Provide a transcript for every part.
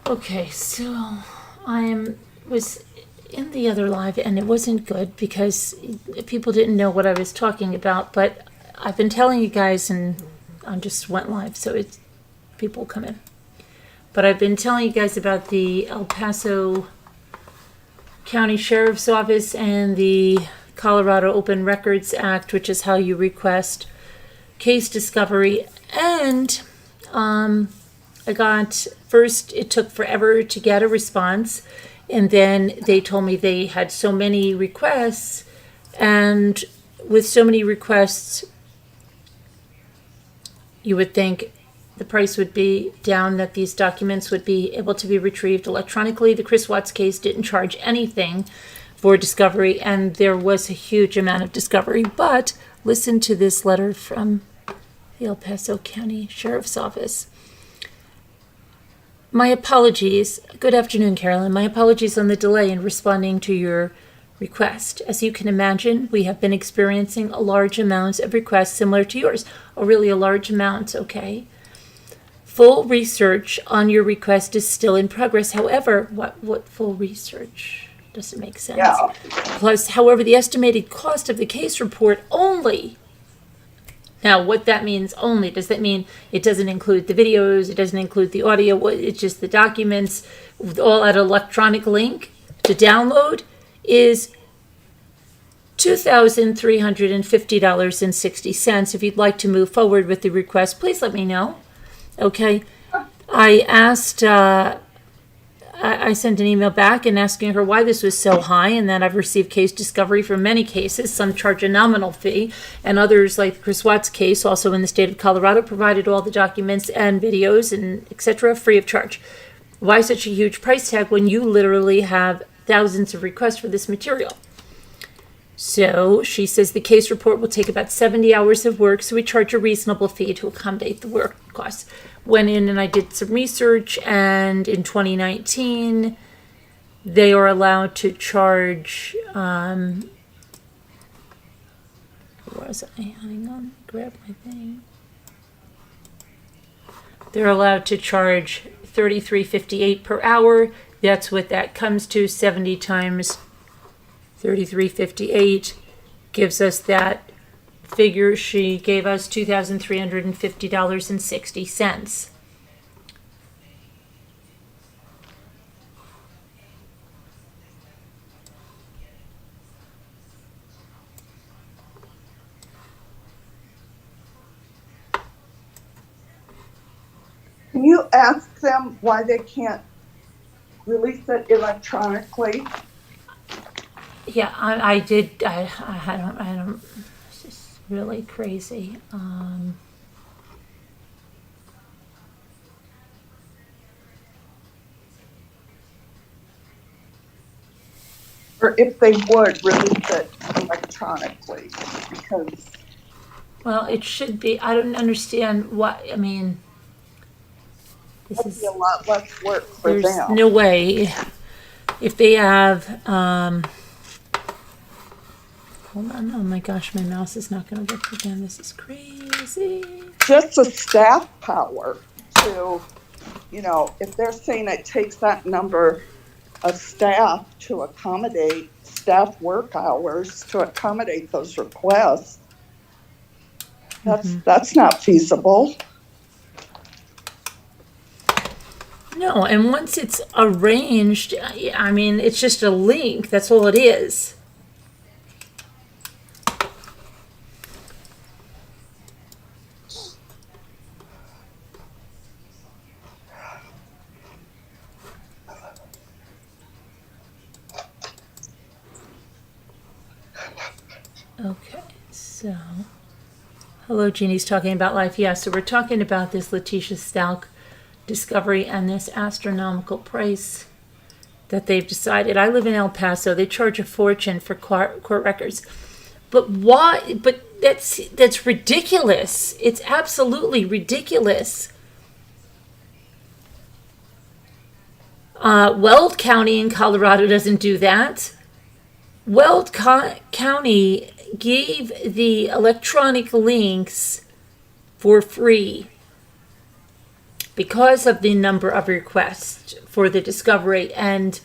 Okay, so was in the other live and it wasn't good because people didn't know what I was talking about, but I've been telling you guys, and I just went live, so it's people come in. But I've been telling you guys about the El Paso County Sheriff's Office and the Colorado Open Records Act, which is how you request case discovery. And first it took forever to get a response, and then they told me they had so many requests, and with so many requests, you would think the price would be down, that these documents would be able to be retrieved electronically. The Chris Watts case didn't charge anything for discovery, and there was a huge amount of discovery. But listen to this letter from the El Paso County Sheriff's Office. My apologies. Good afternoon, Carolyn. My apologies on the delay in responding to your request. As you can imagine, we have been experiencing a large amount of requests similar to yours. Oh, really, a large amount, okay. Full research on your request is still in progress. However, what full research? Doesn't make sense. Yeah. Plus, however, the estimated cost of the case report only. Now, what that means only, does that mean it doesn't include the videos, it doesn't include the audio, it's just the documents, all at an electronic link to download, is $2,350.60. If you'd like to move forward with the request, please let me know. Okay. I asked, I sent an email back and asking her why this was so high, and that I've received case discovery for many cases. Some charge a nominal fee, and others, like the Chris Watts case, also in the state of Colorado, provided all the documents and videos and etc. free of charge. Why such a huge price tag when you literally have thousands of requests for this material? So she says the case report will take about 70 hours of work, so we charge a reasonable fee to accommodate the work costs. Went in and I did some research, and in 2019 they are allowed to charge where was I? Hang on, grab my thing. They're allowed to charge $33.58 per hour. That's what that comes to. 70 times $33.58 gives us that figure. She gave us $2,350.60. Can you ask them why they can't release it electronically? Yeah, I did. I don't. It's just really crazy. Or if they would release it electronically, because Well, it should be. I don't understand what. I mean, this it'd is be a lot less work for there's them. no way if they have. Hold on. Oh my gosh, my mouse is not going to work again. This is crazy. Just the staff power to, if they're saying it takes that number of staff to accommodate staff work hours to accommodate those requests, that's not feasible. No, and once it's arranged, I mean, it's just a link. That's all it is. Okay, so hello, Jeannie's talking about life. Yeah, so we're talking about this Letecia Stauch discovery and this astronomical price that they've decided. I live in El Paso. They charge a fortune for court records. But why? But that's ridiculous. It's absolutely ridiculous. Weld County in Colorado doesn't do that. Weld County gave the electronic links for free because of the number of requests for the discovery. And,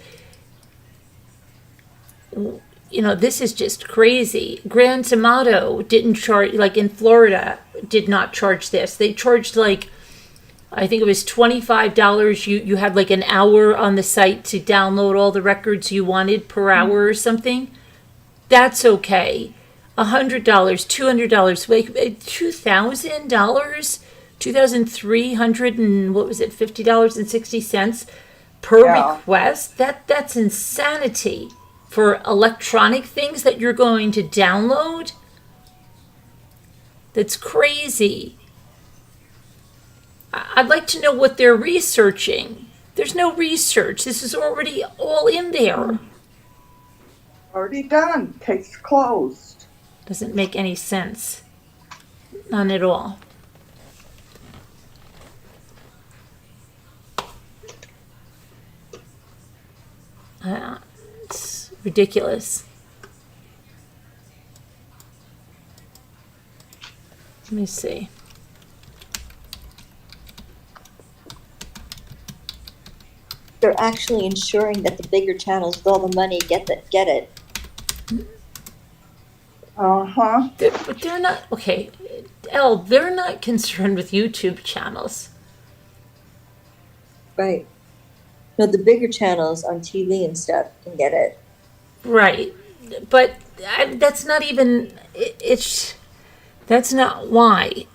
you know, this is just crazy. Gran Tomato didn't charge, like in Florida, did not charge this. They charged like, I think it was $25. You had like an hour on the site to download all the records you wanted per hour or something. That's okay. $100, $200, like $2,000, $2,300 and what was it, $50.60 per Yeah. request. That's insanity for electronic things that you're going to download. That's crazy. I'd like to know what they're researching. There's no research. This is already all in there. Already done. Case closed. Doesn't make any sense. None at all. It's ridiculous. Let me see. They're actually ensuring that the bigger channels with all the money get it. Uh-huh. But they're not, okay, Elle, they're not concerned with YouTube channels. Right. No, the bigger channels on TV and stuff can get it. Right. But that's not even, that's not why.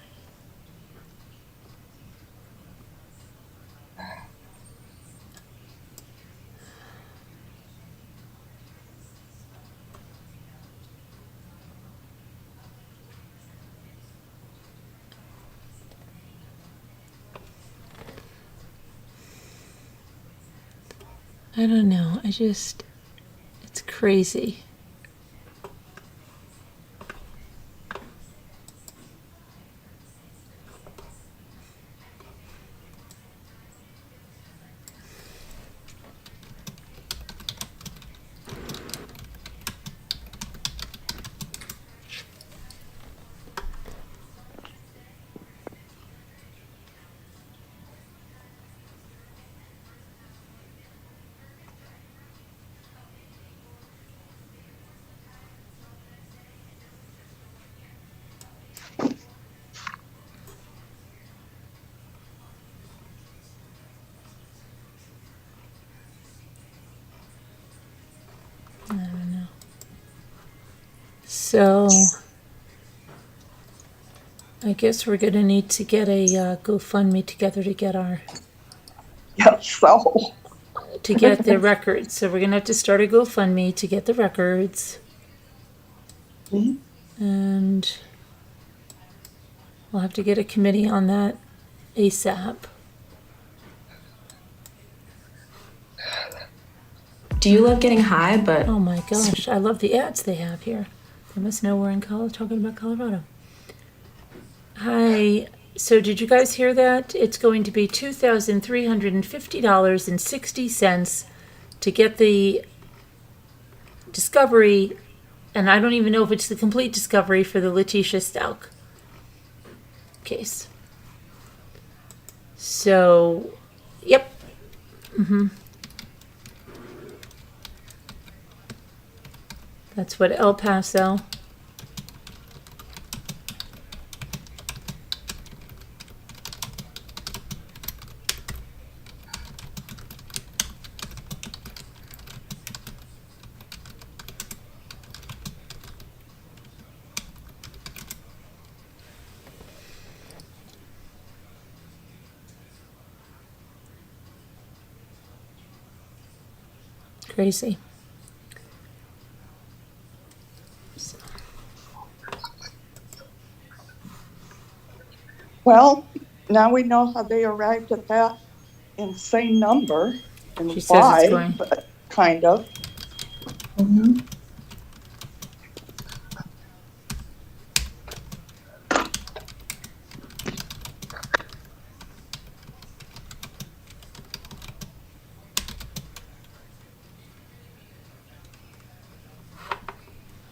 I don't know. It's crazy. So, I guess we're going to need to get a GoFundMe together to get To get the records. So we're going to have to start a GoFundMe to get the records. And we'll have to get a committee on that ASAP. Do you love getting high? But oh my gosh, I love the ads they have here. They must know we're in talking about Colorado. Hi. So did you guys hear that? It's going to be $2,350.60 to get the discovery, and I don't even know if it's the complete discovery for the Letecia Stauch case. So, yep. That's what El Paso. Crazy. Well, now we know how they arrived at that insane number and She says why, it's going. but kind of.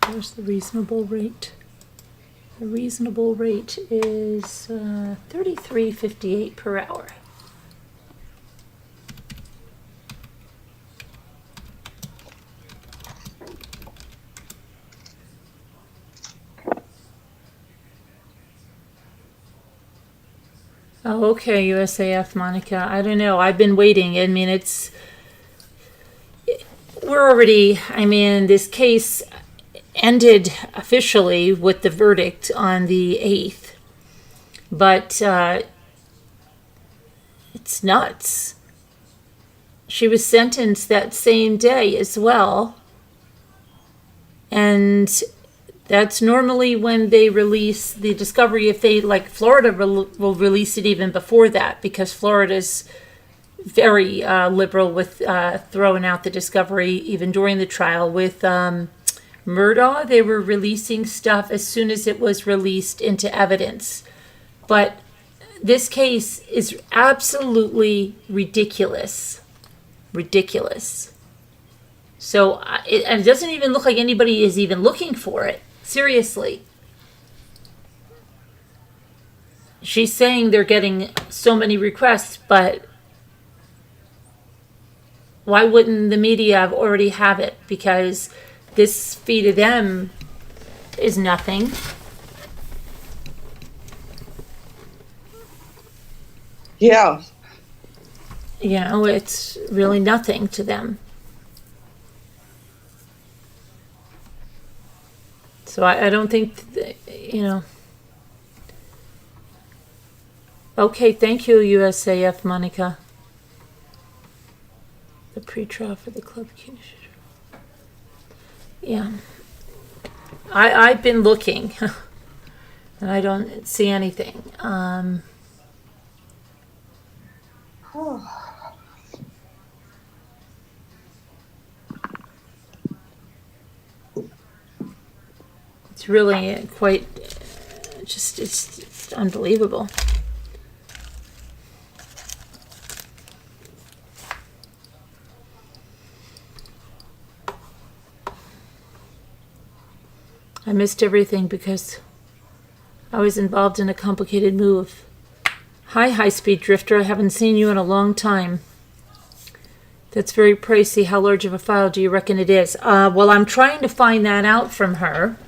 Where's the reasonable rate? The reasonable rate is $33.58 per hour. Oh, okay, USAF, Monica. I don't know. I've been waiting. I mean, we're already, I mean, this case ended officially with the verdict on the 8th. But it's nuts. She was sentenced that same day as well. And that's normally when they release the discovery. If they, like Florida, will release it even before that, because Florida's very liberal with throwing out the discovery even during the trial. With Murdaugh, they were releasing stuff as soon as it was released into evidence. But this case is absolutely ridiculous. Ridiculous. So it doesn't even look like anybody is even looking for it. Seriously. She's saying they're getting so many requests, but why wouldn't the media already have it? Because this fee to them is nothing. Yeah. You know, it's really nothing to them. So I don't think, you know. Okay, thank you, USAF, Monica. The pretrial for the club case. Yeah. I've been looking, and I don't see anything. It's really quite, it's unbelievable. I missed everything because I was involved in a complicated move. Hi, high-speed drifter. I haven't seen you in a long time. That's very pricey. How large of a file do you reckon it is? Well, I'm trying to find that out from her.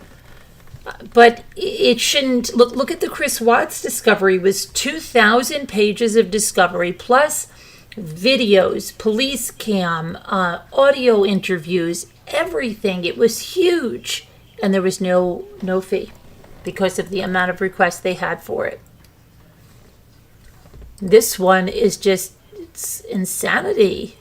But it shouldn't. Look at the Chris Watts discovery. It was 2,000 pages of discovery, plus videos, police cam, audio interviews, everything. It was huge. And there was no fee because of the amount of requests they had for it. This one is just, it's insanity.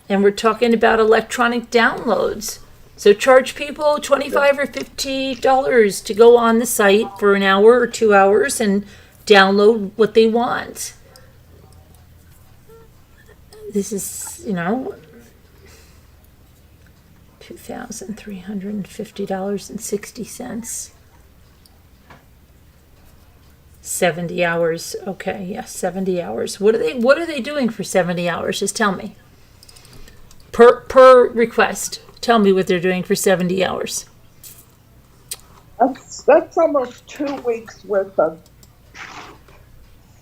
And we're talking about electronic downloads. So charge people $25 or $50 to go on the site for an hour or 2 hours and download what they want. This is, you know, $2,350.60. 70 hours. Okay, yes, 70 hours. What are they doing for 70 hours? Just tell me. Per request. Tell me what they're doing for 70 hours. That's almost 2 weeks worth of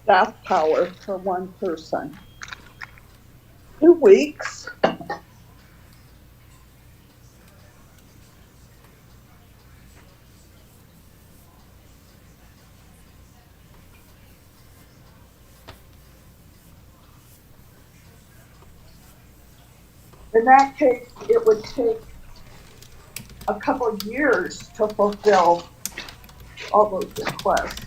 staff power for one person. 2 weeks. In that case, it would take a couple of years to fulfill all those requests.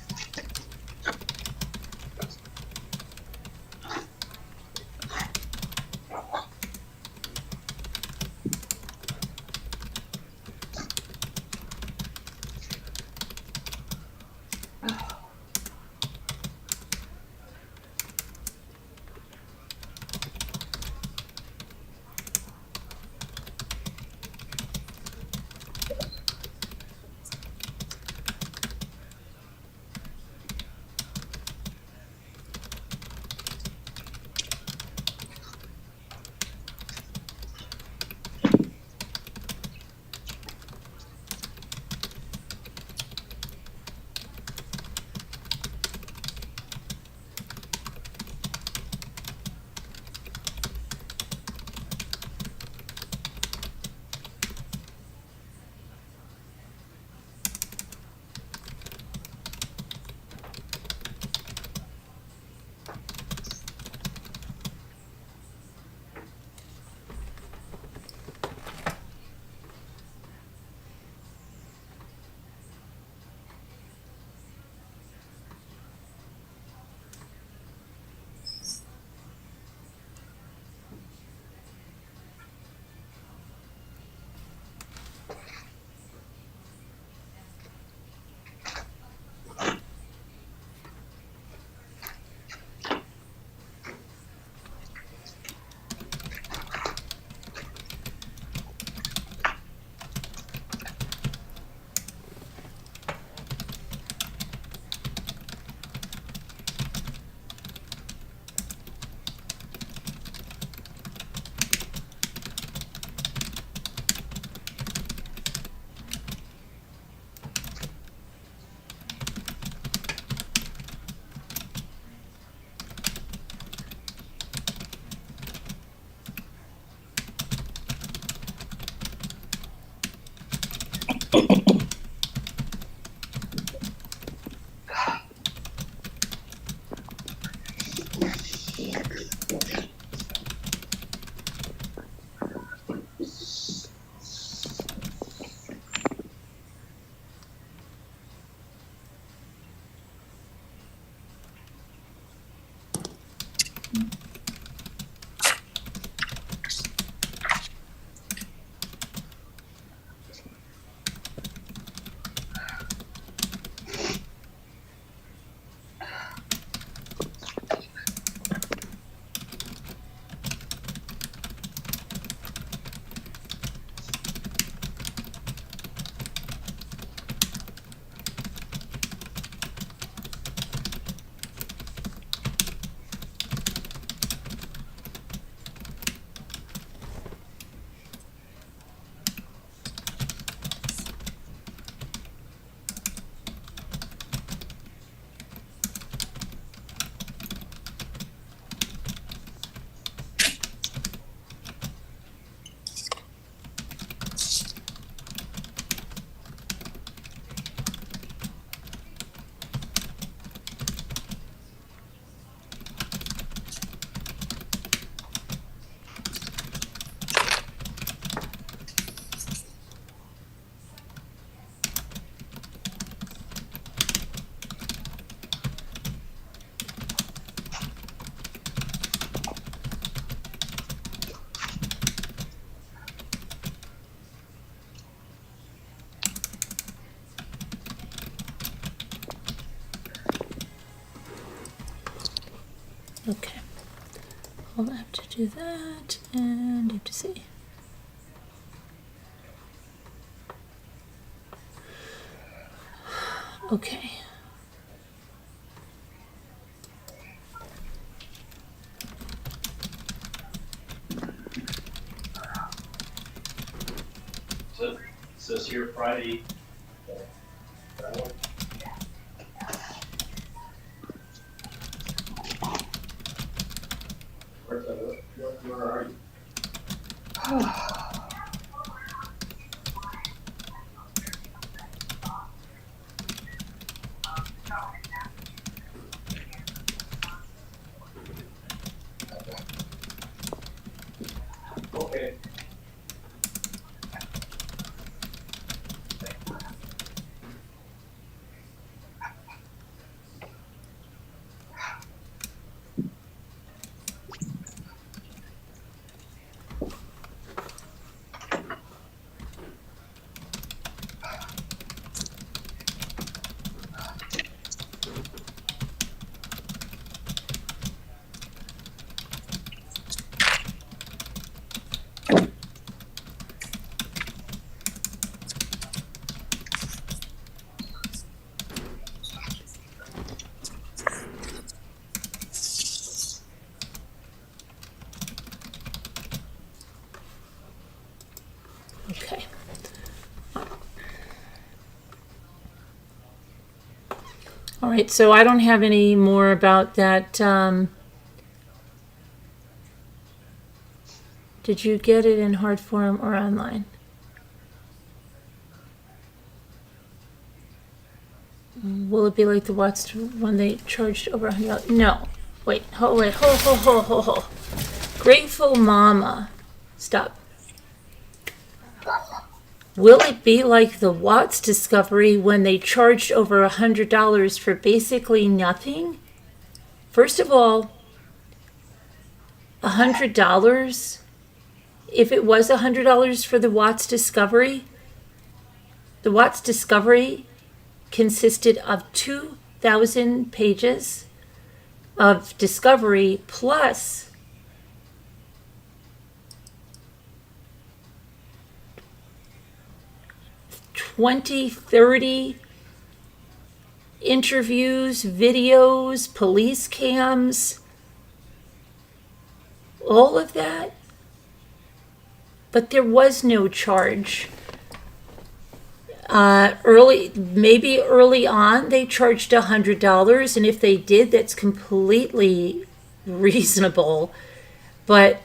Okay. I'll have to do that and you have to see. Okay. So it says here Friday. Where are you? Okay. Okay. All right, so I don't have any more about that. Did you get it in hard form or online? Will it be like the Watts when they charged over $100? No. Wait, ho. Grateful Mama. Stop. Will it be like the Watts discovery when they charged over $100 for basically nothing? First of all, $100, if it was $100 for the Watts discovery consisted of 2,000 pages of discovery plus 20, 30 interviews, videos, police cams, all of that. But there was no charge. Maybe early on they charged $100, and if they did, that's completely reasonable. But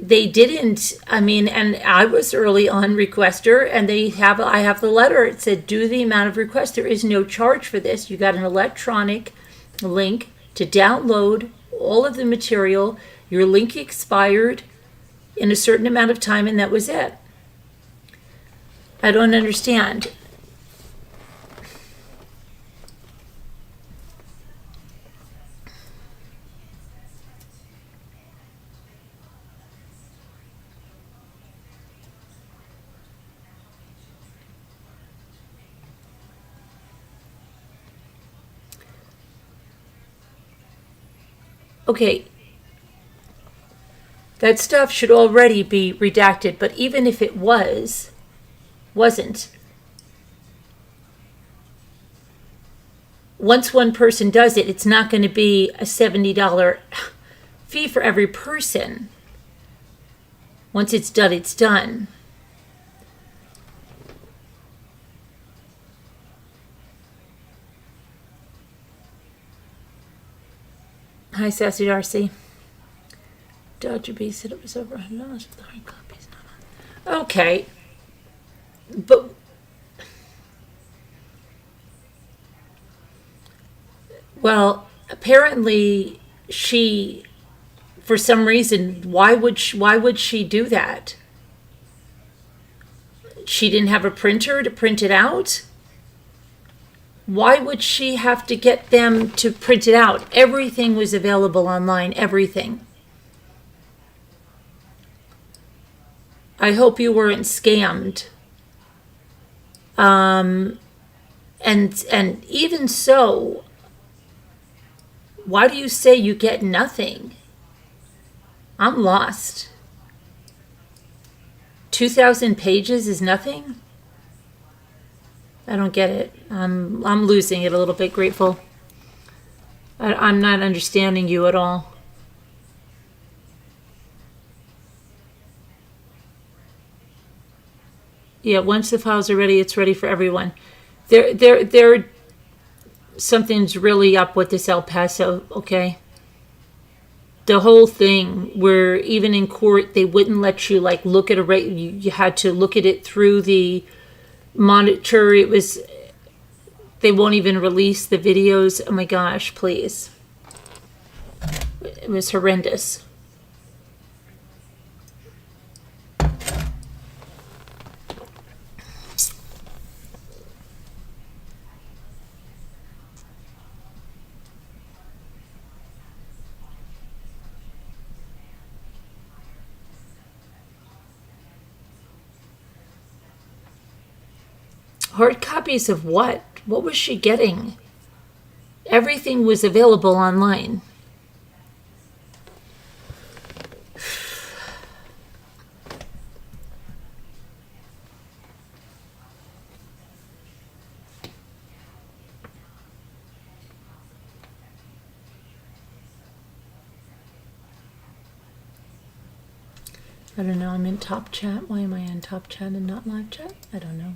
they didn't. I mean, and I was early on requester, and I have the letter. It said, due to the amount of requests, there is no charge for this. You got an electronic link to download all of the material. Your link expired in a certain amount of time, and that was it. I don't understand. Okay, that stuff should already be redacted, but even if it wasn't, once one person does it, it's not going to be a $70 fee for every person. Once it's done, it's done. Hi, Sassy Darcy. Dr. B said it was over $100 for the hard copies. Okay. But well, apparently she, for some reason, why would she do that? She didn't have a printer to print it out? Why would she have to get them to print it out? Everything was available online, everything. I hope you weren't scammed. And even so, why do you say you get nothing? I'm lost. 2,000 pages is nothing? I don't get it. I'm losing it a little bit, Grateful. I'm not understanding you at all. Yeah, once the files are ready, it's ready for everyone. Something's really up with this El Paso, okay? The whole thing where even in court, they wouldn't let you like look at you had to look at it through the monitor. They won't even release the videos. Oh my gosh, please. It was horrendous. Hard copies of what? What was she getting? Everything was available online. I don't know, I'm in top chat. Why am I in top chat and not live chat? I don't know.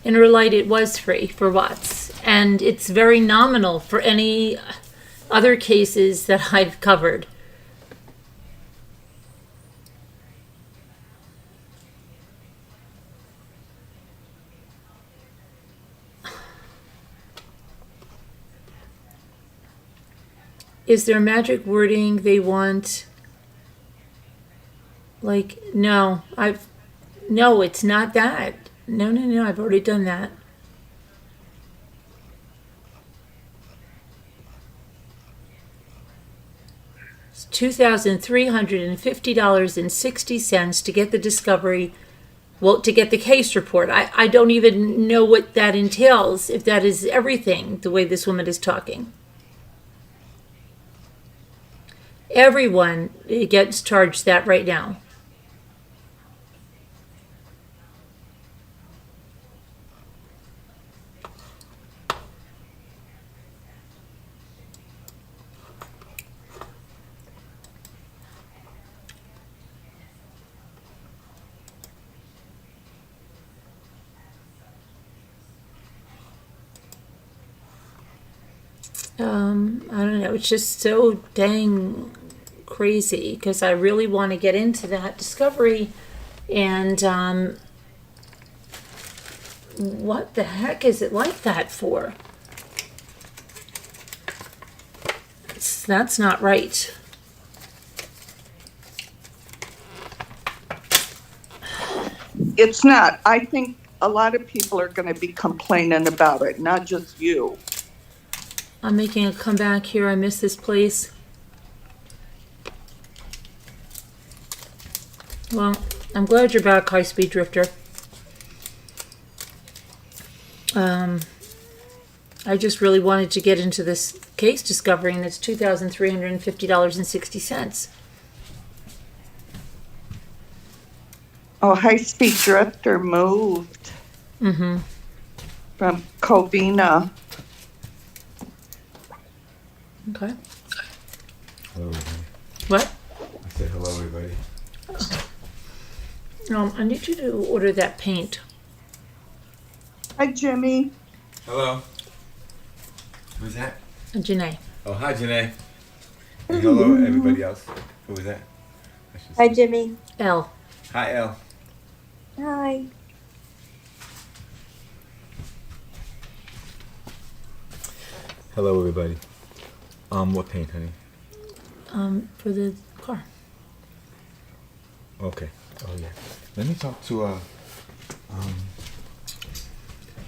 Interlight, it was free for Watts, and it's very nominal for any other cases that I've covered. Is there magic wording they want? Like, no, no, it's not that. No, I've already done that. It's $2,350.60 to get the discovery, well, to get the case report. I don't even know what that entails, if that is everything, the way this woman is talking. Everyone gets charged that right now. I don't know, it's just so dang crazy because I really want to get into that discovery, and what the heck is it like that for? That's not right. It's not. I think a lot of people are going to be complaining about it, not just you. I'm making a comeback here. I miss this place. Well, I'm glad you're back, High Speed Drifter. I just really wanted to get into this case discovering that's $2,350.60. Oh, High Speed Drifter moved Mm-hmm. from Covina. Okay. Hello, everybody. What? I said hello, everybody. I need you to order that paint. Hi, Jimmy. Hello. Who's that? Janae. Oh, hi, Janae. And hello, everybody else. Who was that? I should Hi, say- Jimmy. L. Hi, Elle. Hi. Hello, everybody. What paint, honey? For the car. Okay. Oh, yeah. Let me talk to,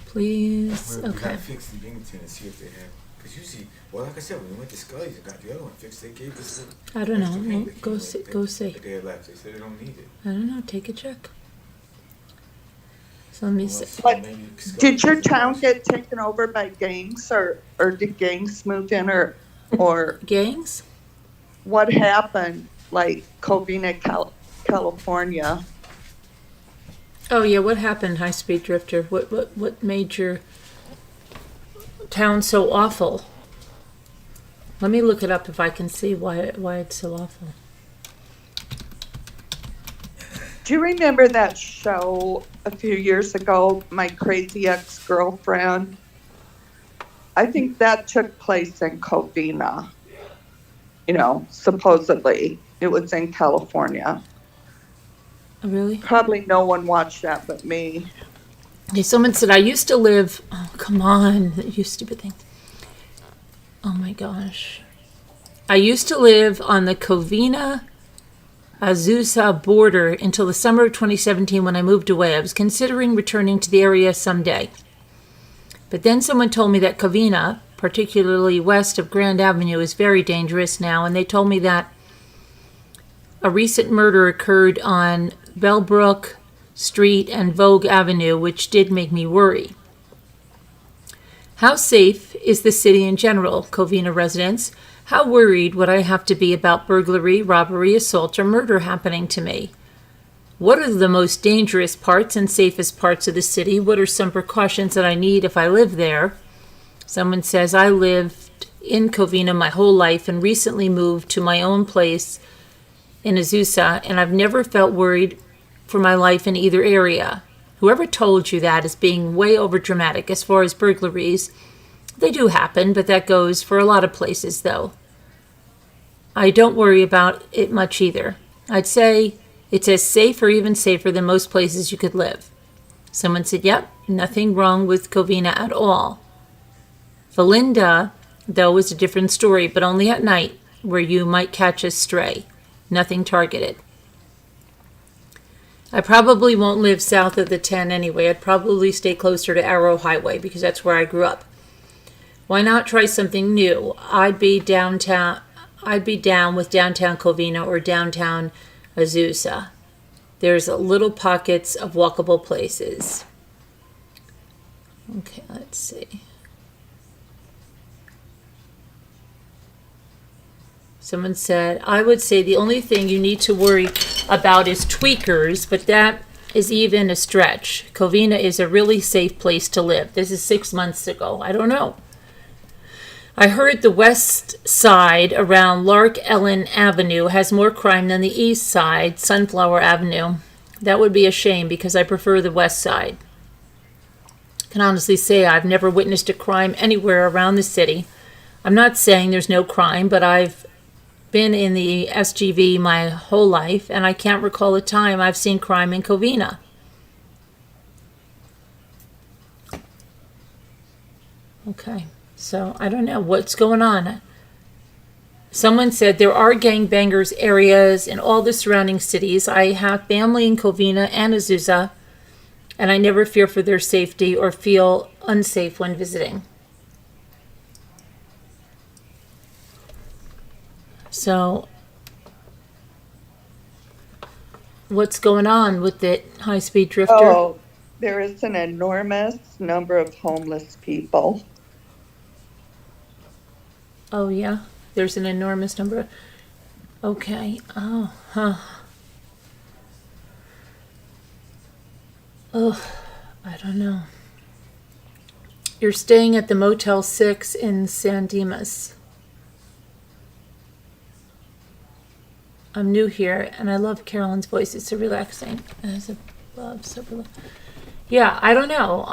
Please. we Okay. gotta fix the Binghamton and see if they have, because usually, well, like I said, when we went to Scully's and got the other one fixed, they gave us the I don't know. extra Well, paint that go came see. with it Go that- see. that they had left. They said they don't need it. I don't know. Take a check. So let me Well, see. But maybe Scully's Did your is the town worst. get taken over by gangs, or did gangs move in, or Gangs? what happened? Like Covina, California. Oh yeah. What happened, High Speed Drifter? What made your town so awful? Let me look it up if I can see why it's so awful. Do you remember that show a few years ago, My Crazy Ex-Girlfriend? I think that took place in Covina. You know, supposedly it was in California. Oh, really? Probably no one watched that but me. Okay, someone said, I used to live, oh, come on, you stupid thing. Oh my gosh. I used to live on the Covina Azusa border until the summer of 2017 when I moved away. I was considering returning to the area someday. But then someone told me that Covina, particularly west of Grand Avenue, is very dangerous now, and they told me that a recent murder occurred on Bellbrook Street and Vogue Avenue, which did make me worry. How safe is the city in general, Covina residents? How worried would I have to be about burglary, robbery, assault, or murder happening to me? What are the most dangerous parts and safest parts of the city? What are some precautions that I need if I live there? Someone says, I lived in Covina my whole life and recently moved to my own place in Azusa, and I've never felt worried for my life in either area. Whoever told you that is being way over dramatic. As far as burglaries, they do happen, but that goes for a lot of places, though. I don't worry about it much either. I'd say it's as safe or even safer than most places you could live. Someone said, yep, nothing wrong with Covina at all. Valinda, though, is a different story, but only at night, where you might catch a stray. Nothing targeted. I probably won't live south of the 10 anyway. I'd probably stay closer to Arrow Highway because that's where I grew up. Why not try something new? I'd be down with downtown Covina or downtown Azusa. There's little pockets of walkable places. Okay, let's see. Someone said, I would say the only thing you need to worry about is tweakers, but that is even a stretch. Covina is a really safe place to live. This is 6 months ago. I don't know. I heard the west side around Lark Ellen Avenue has more crime than the east side, Sunflower Avenue. That would be a shame because I prefer the west side. I can honestly say I've never witnessed a crime anywhere around the city. I'm not saying there's no crime, but I've been in the SGV my whole life, and I can't recall a time I've seen crime in Covina. Okay, so I don't know what's going on. Someone said there are gangbangers areas in all the surrounding cities. I have family in Covina and Azusa, and I never fear for their safety or feel unsafe when visiting. So, what's going on with the high-speed drifter? Oh, there is an enormous number of homeless people. Oh, yeah? There's an enormous number. Okay. Oh, huh. Oh, I don't know. You're staying at the Motel 6 in San Dimas. I'm new here, and I love Carolyn's voice. It's so relaxing. As a love, so yeah, I don't know.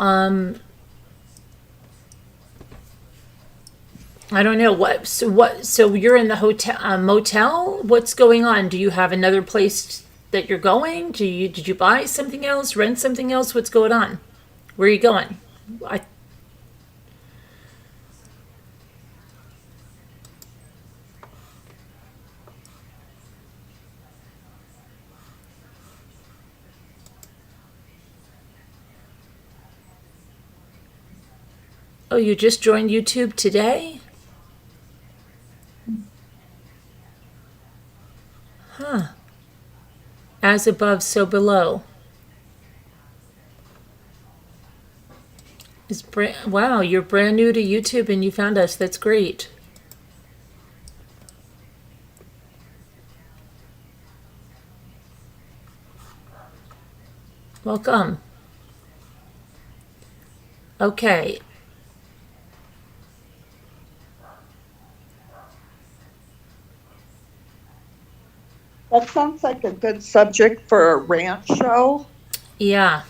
I don't know what. So you're in the hotel, motel. What's going on? Do you have another place that you're going? Did you buy something else? Rent something else? What's going on? Where are you going? Oh, you just joined YouTube today? Huh. As above, so below. Wow, you're brand new to YouTube and you found us. That's great. Welcome. Okay. That sounds like a good subject for a rant show Yeah.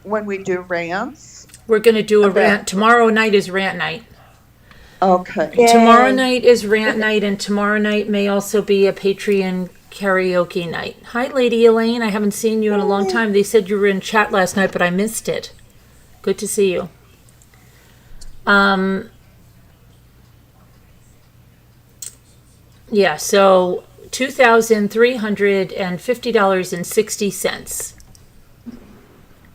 when we do rants. We're going to do a Okay. rant. Tomorrow night is rant night. Okay. Yay. Tomorrow night is rant night, and tomorrow night may also be a Patreon karaoke night. Hi, Lady Elaine. I haven't seen you in a long time. They said you were in chat last night, but I missed it. Good to see you. Yeah, so $2,350.60.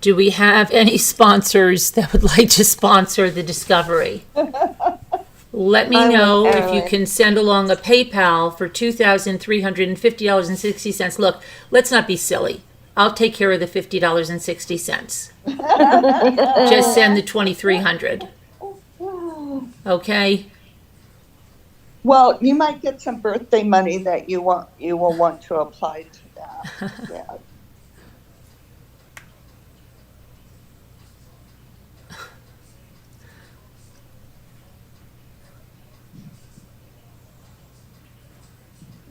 Do we have any sponsors that would like to sponsor the discovery? Let me I know would, if you can send along a PayPal for $2,350.60. Look, let's not be silly. I'll take care of the $50.60. Just send the $2,300. Okay? Well, you might get some birthday money that you will want to apply to that. Yeah.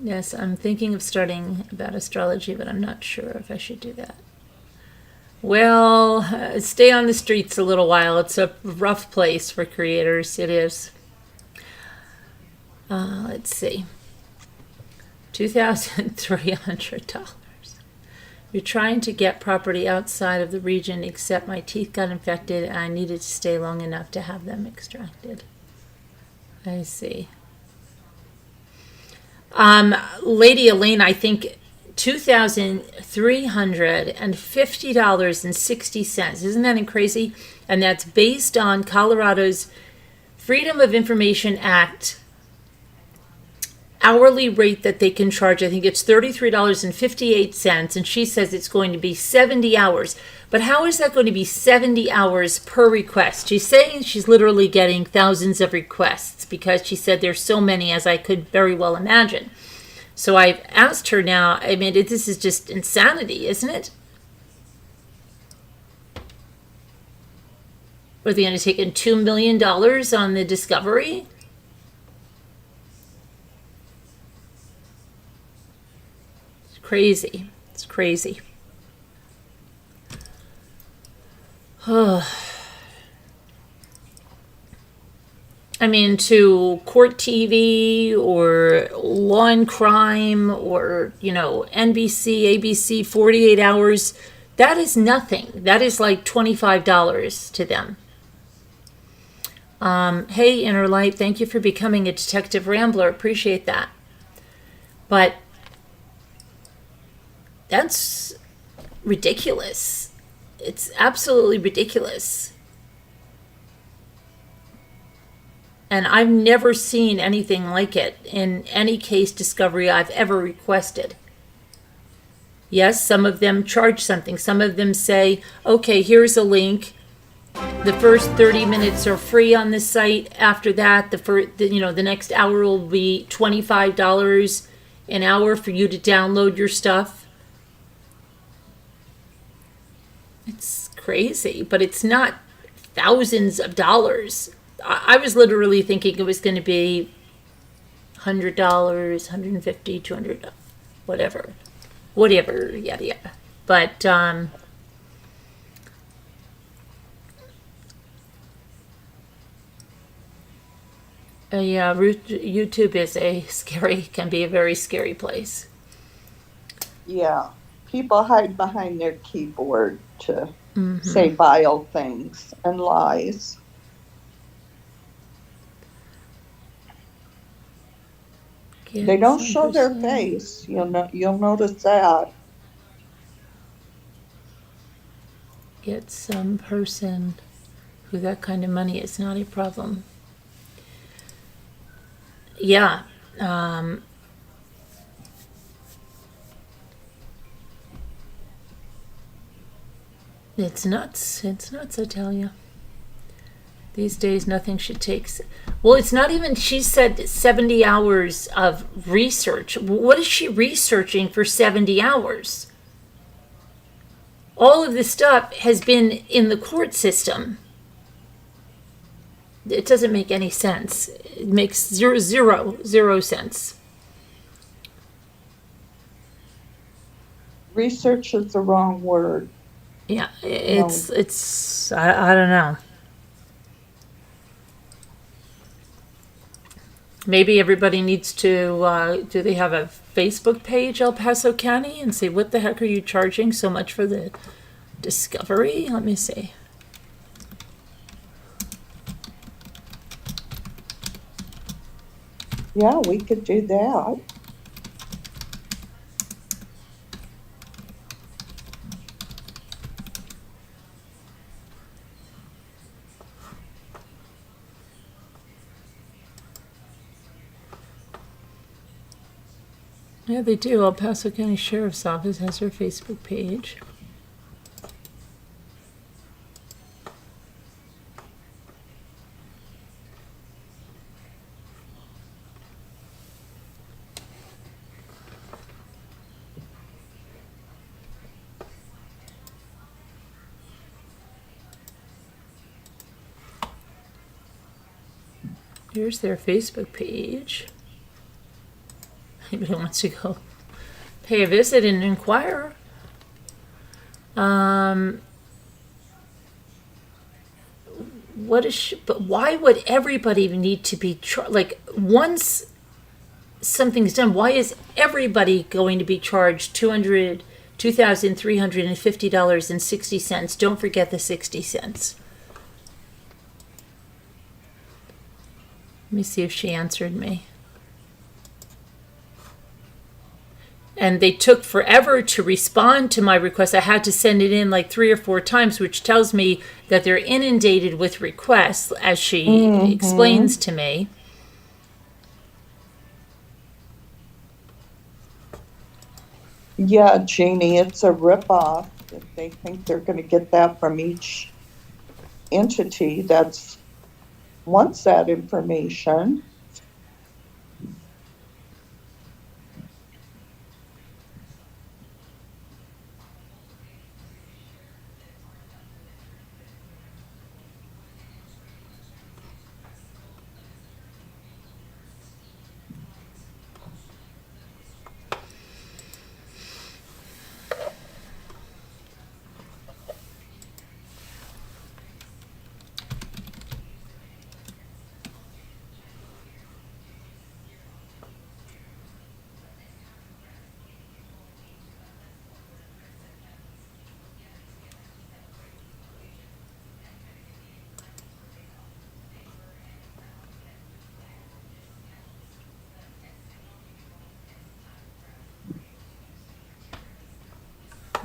Yes, I'm thinking of starting about astrology, but I'm not sure if I should do that. Well, stay on the streets a little while. It's a rough place for creators. It is. Let's see. $2,300. You're trying to get property outside of the region, except my teeth got infected and I needed to stay long enough to have them extracted. I see. Lady Elaine, I think $2,350.60. Isn't that crazy? And that's based on Colorado's Freedom of Information Act hourly rate that they can charge. I think it's $33.58, and she says it's going to be 70 hours. But how is that going to be 70 hours per request? She's saying she's literally getting thousands of requests because she said there's so many, as I could very well imagine. So I've asked her now, I mean, this is just insanity, isn't it? Are they going to take in $2 million on the discovery? It's crazy. It's crazy. I mean, to court TV or Law and Crime or, NBC, ABC, 48 hours, that is nothing. That is like $25 to them. Hey, Inner Light, thank you for becoming a Detective Rambler. Appreciate that. But that's ridiculous. It's absolutely ridiculous. And I've never seen anything like it in any case discovery I've ever requested. Yes, some of them charge something. Some of them say, okay, here's a link. The first 30 minutes are free on the site. After that, the next hour will be $25 an hour for you to download your stuff. It's crazy, but it's not thousands of dollars. I was literally thinking it was going to be $100, $150, $200, whatever, yada yada. But yeah, YouTube can be a very scary place. Yeah. People hide behind their keyboard to say vile things and lies. They don't show their face. You'll notice that. Get some person who that kind of money is not a problem. Yeah. It's nuts. It's nuts, I tell you. These days, nothing should take. Well, it's not even. She said 70 hours of research. What is she researching for 70 hours? All of this stuff has been in the court system. It doesn't make any sense. It makes zero sense. Research is the wrong word. Yeah, it's I don't know. Maybe everybody needs to, do they have a Facebook page, El Paso County, and say, what the heck are you charging so much for the discovery? Let me see. Yeah, we could do that. Yeah, they do. El Paso County Sheriff's Office has their Facebook page. Here's their Facebook page. Anybody wants to go pay a visit and inquire. But why would everybody need to be like, once something's done, why is everybody going to be charged $2,350.60? Don't forget the 60 cents. Let me see if she answered me. And they took forever to respond to my request. I had to send it in like 3 or 4 times, which tells me that they're inundated with requests, as she explains to me. Yeah, Jeannie, it's a ripoff. If they think they're going to get that from each entity that wants that information.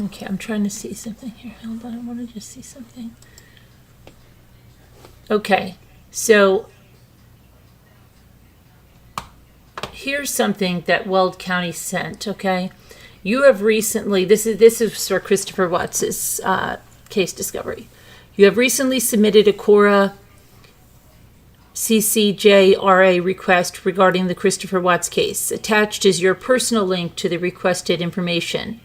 Okay, I'm trying to see something here. Hold on, I want to just see something. Okay, so here's something that Weld County sent, okay? You have recently, this is for Christopher Watts' case discovery. You have recently submitted a CORA CCJRA request regarding the Christopher Watts case. Attached is your personal link to the requested information.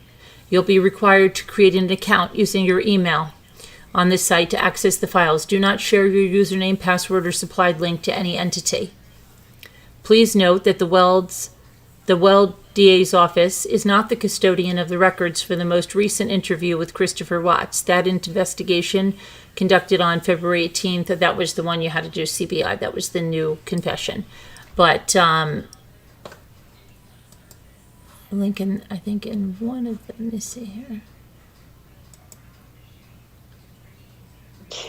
You'll be required to create an account using your email on this site to access the files. Do not share your username, password, or supplied link to any entity. Please note that the Weld DA's office is not the custodian of the records for the most recent interview with Christopher Watts. That investigation conducted on February 18th, that was the one you had to do CBI. That was the new confession. But Lincoln, I think in one of them, let me see here.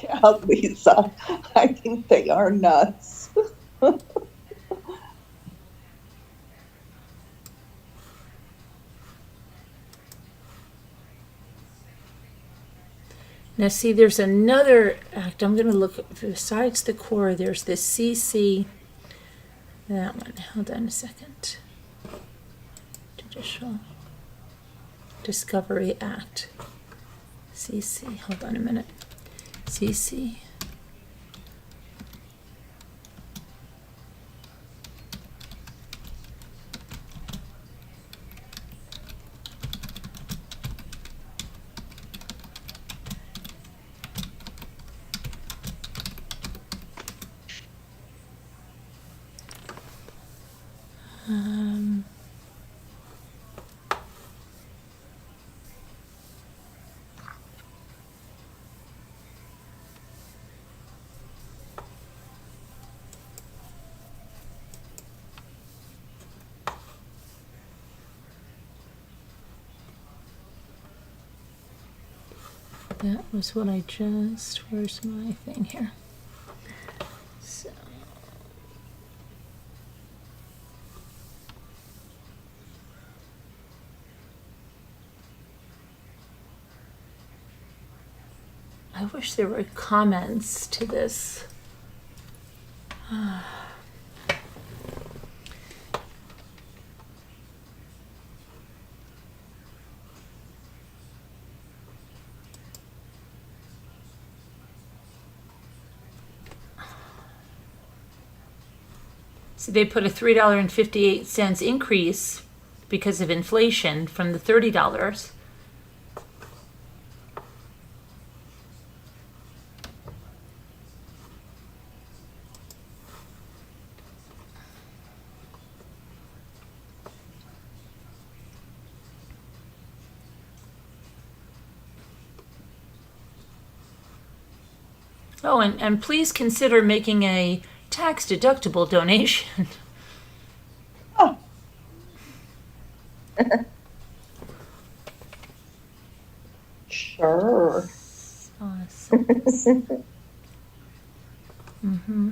Yeah, Lisa, I think they are nuts. Now, see, there's another act. I'm going to look, besides the CORA, there's this CC, that one. Hold on a second. Judicial Discovery Act. CC, hold on a minute. CC. That was what I just, where's my thing here? So. I wish there were comments to this. So they put a $3.58 increase because of inflation from the $30. Oh, and please consider making a tax-deductible donation. Oh. Sure. Awesome. Mm-hmm.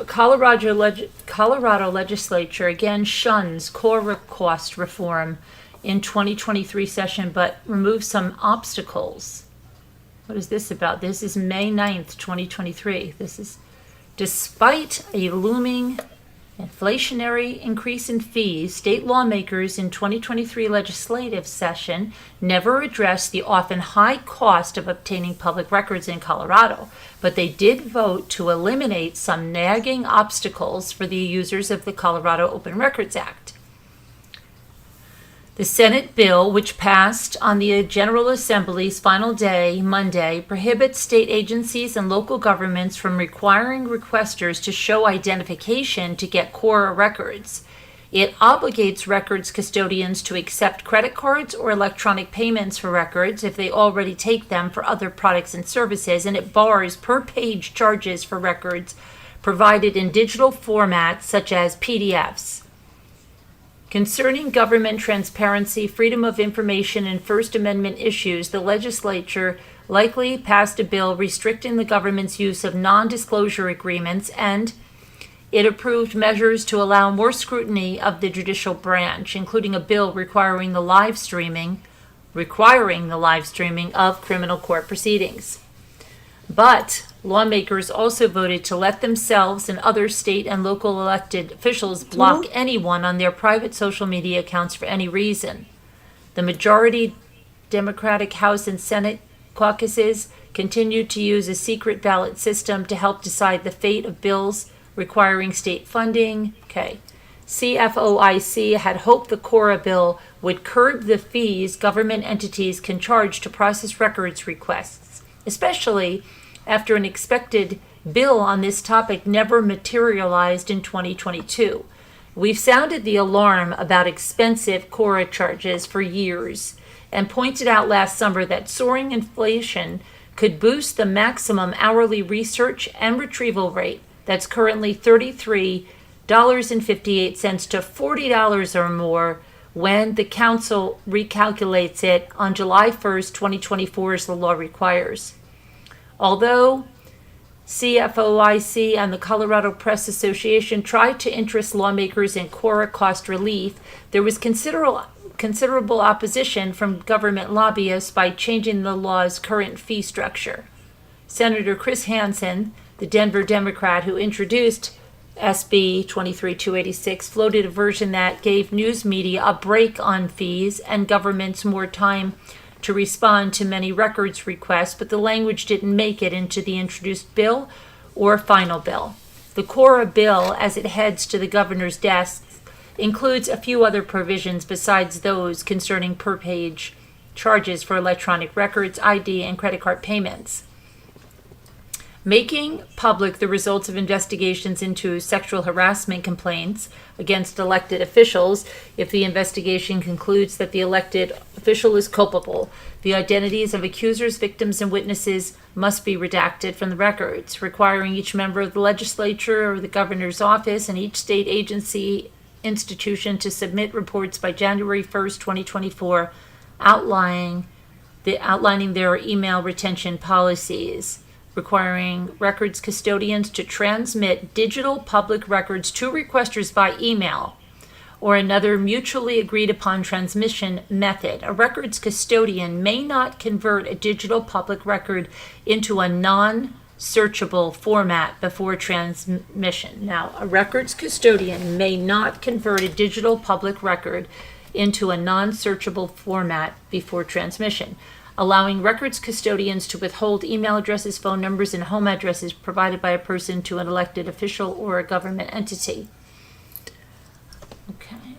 Colorado legislature again shuns CORA cost reform in 2023 session, but removes some obstacles. What is this about? This is May 9th, 2023. This is despite a looming inflationary increase in fees, state lawmakers in 2023 legislative session never addressed the often high cost of obtaining public records in Colorado, but they did vote to eliminate some nagging obstacles for the users of the Colorado Open Records Act. The Senate bill, which passed on the General Assembly's final day, Monday, prohibits state agencies and local governments from requiring requesters to show identification to get CORA records. It obligates records custodians to accept credit cards or electronic payments for records if they already take them for other products and services, and it bars per-page charges for records provided in digital formats such as PDFs. Concerning government transparency, freedom of information, and First Amendment issues, the legislature likely passed a bill restricting the government's use of non-disclosure agreements, and it approved measures to allow more scrutiny of the judicial branch, including a bill requiring the live streaming of criminal court proceedings. But lawmakers also voted to let themselves and other state and local elected officials block anyone on their private social media accounts for any reason. The majority Democratic House and Senate caucuses continued to use a secret ballot system to help decide the fate of bills requiring state funding. CFOIC had hoped the CORA bill would curb the fees government entities can charge to process records requests, especially after an expected bill on this topic never materialized in 2022. We've sounded the alarm about expensive CORA charges for years and pointed out last summer that soaring inflation could boost the maximum hourly research and retrieval rate that's currently $33.58 to $40 or more when the council recalculates it on July 1st, 2024, as the law requires. Although CFOIC and the Colorado Press Association tried to interest lawmakers in CORA cost relief, there was considerable opposition from government lobbyists by changing the law's current fee structure. Senator Chris Hansen, the Denver Democrat who introduced SB 23286, floated a version that gave news media a break on fees and governments more time to respond to many records requests, but the language didn't make it into the introduced bill or final bill. The CORA bill, as it heads to the governor's desk, includes a few other provisions besides those concerning per-page charges for electronic records, ID, and credit card payments. Making public the results of investigations into sexual harassment complaints against elected officials. If the investigation concludes that the elected official is culpable, the identities of accusers, victims, and witnesses must be redacted from the records, requiring each member of the legislature or the governor's office and each state agency institution to submit reports by January 1st, 2024, outlining their email retention policies, requiring records custodians to transmit digital public records to requesters by email or another mutually agreed upon transmission method. A records custodian may not convert a digital public record into a non-searchable format before transmission. Now, a records custodian may not convert a digital public record into a non-searchable format before transmission, allowing records custodians to withhold email addresses, phone numbers, and home addresses provided by a person to an elected official or a government entity. Okay.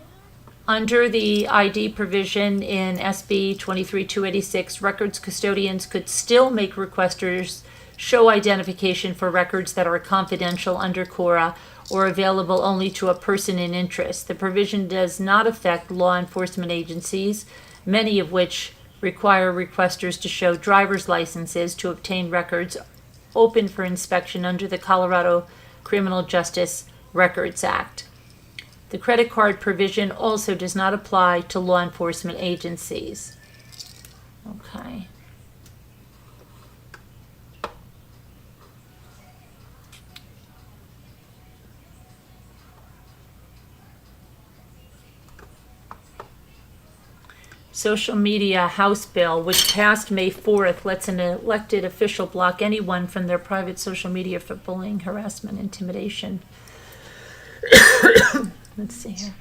Under the ID provision in SB 23286, records custodians could still make requesters show identification for records that are confidential under CORA or available only to a person in interest. The provision does not affect law enforcement agencies, many of which require requesters to show driver's licenses to obtain records open for inspection under the Colorado Criminal Justice Records Act. The credit card provision also does not apply to law enforcement agencies. Okay. Social Media House Bill, which passed May 4th, lets an elected official block anyone from their private social media for bullying, harassment, intimidation. Let's see here.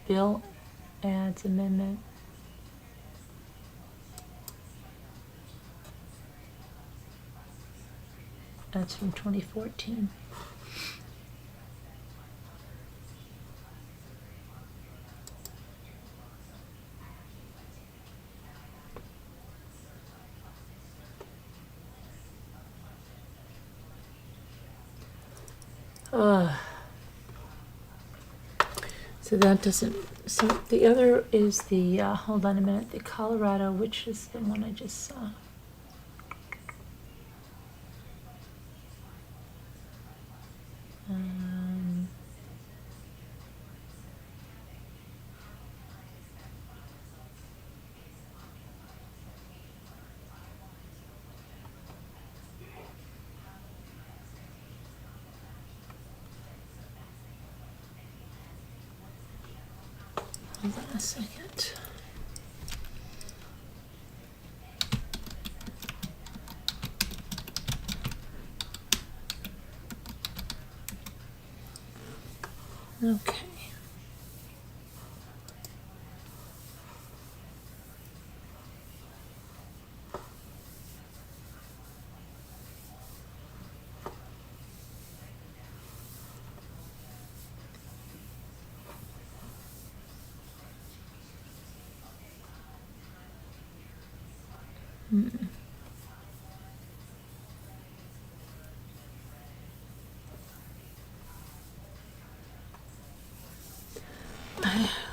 Bill adds amendment. That's from 2014. So that doesn't, so the other is the, hold on a minute, the Colorado, which is the one I just saw. Hold on a second. Okay.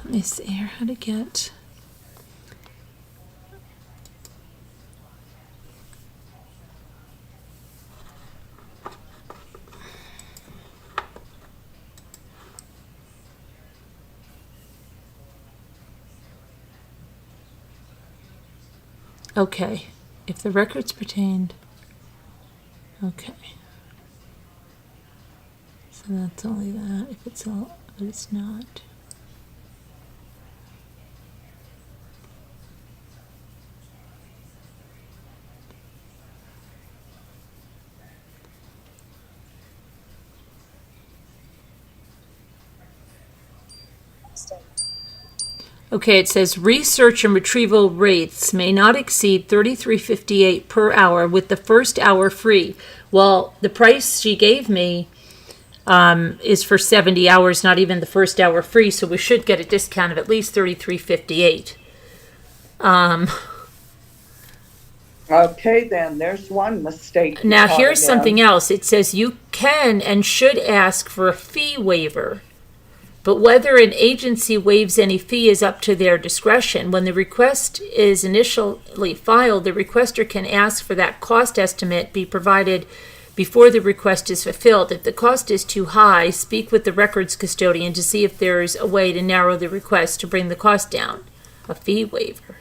Let me see here how to get. Okay, if the records pertained. Okay. So that's only that. If it's all, but it's not. Okay, it says research and retrieval rates may not exceed $33.58 per hour with the first hour free. Well, the price she gave me is for 70 hours, not even the first hour free, so we should get a discount of at least $33.58. Okay, then, there's one mistake. you Now, caught here's again. something else. It says you can and should ask for a fee waiver, but whether an agency waives any fee is up to their discretion. When the request is initially filed, the requester can ask for that cost estimate be provided before the request is fulfilled. If the cost is too high, speak with the records custodian to see if there's a way to narrow the request to bring the cost down. A fee waiver.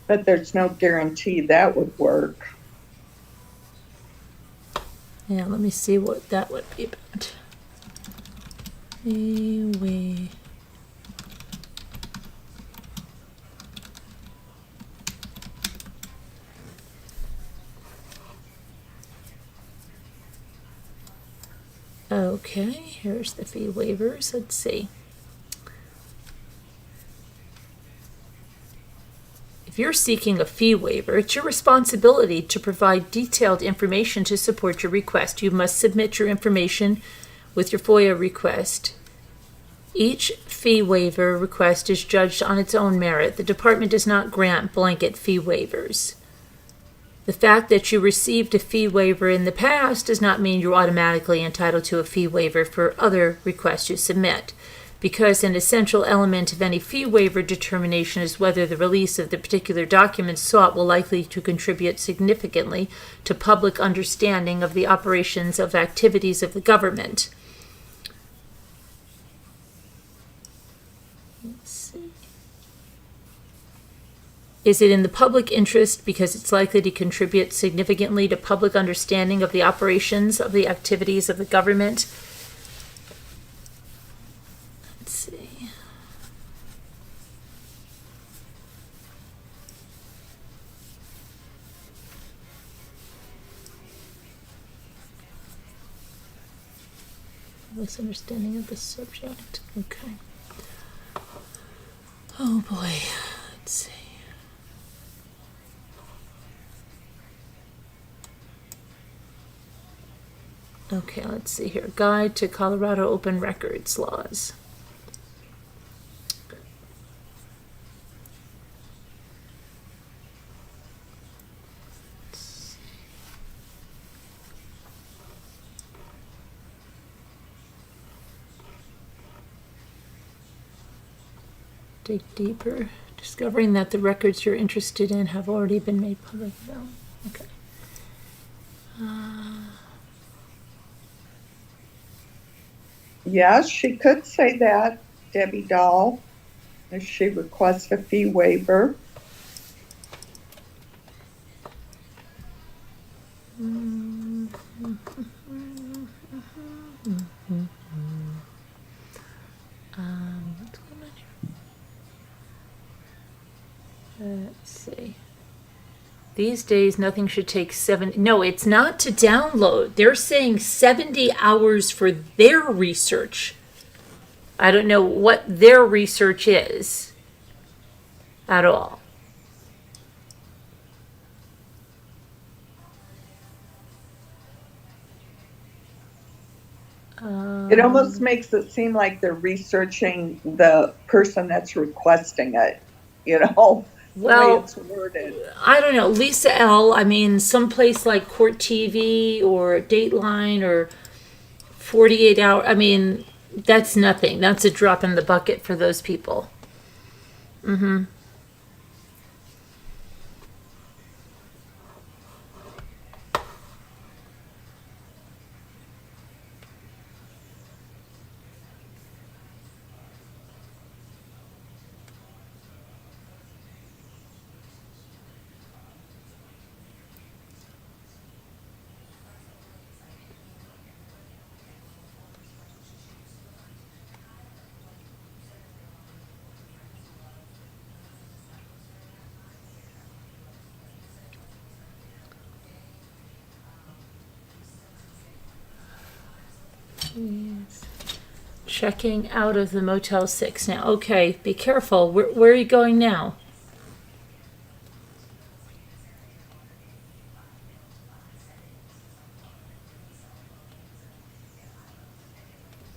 But there's no guarantee that would work. Yeah, let me see what that would be about. Fee waiver. Okay, here's the fee waivers. Let's see. If you're seeking a fee waiver, it's your responsibility to provide detailed information to support your request. You must submit your information with your FOIA request. Each fee waiver request is judged on its own merit. The department does not grant blanket fee waivers. The fact that you received a fee waiver in the past does not mean you're automatically entitled to a fee waiver for other requests you submit, because an essential element of any fee waiver determination is whether the release of the particular documents sought will likely to contribute significantly to public understanding of the operations of activities of the government. Let's see. Is it in the public interest because it's likely to contribute significantly to public understanding of the operations of the activities of the government? Let's see. This understanding of the subject. Okay. Oh boy. Let's see. Okay, let's see here. Guide to Colorado Open Records Laws. Dig deeper. Discovering that the records you're interested in have already been made public. Okay. Yeah, she could say that, Debbie Dahl, if she requests a fee waiver. What's going on here? Let's see. These days, nothing should take 7. No, it's not to download. They're saying 70 hours for their research. I don't know what their research is at all. It almost makes it seem like they're researching the person that's requesting it, the Well, way it's worded. I don't know. Lisa L., I mean, someplace like Court TV or Dateline or 48 Hour, I mean, that's nothing. That's a drop in the bucket for those people. Mm-hmm. Checking out of the Motel 6 now. Okay, be careful. Where are you going now?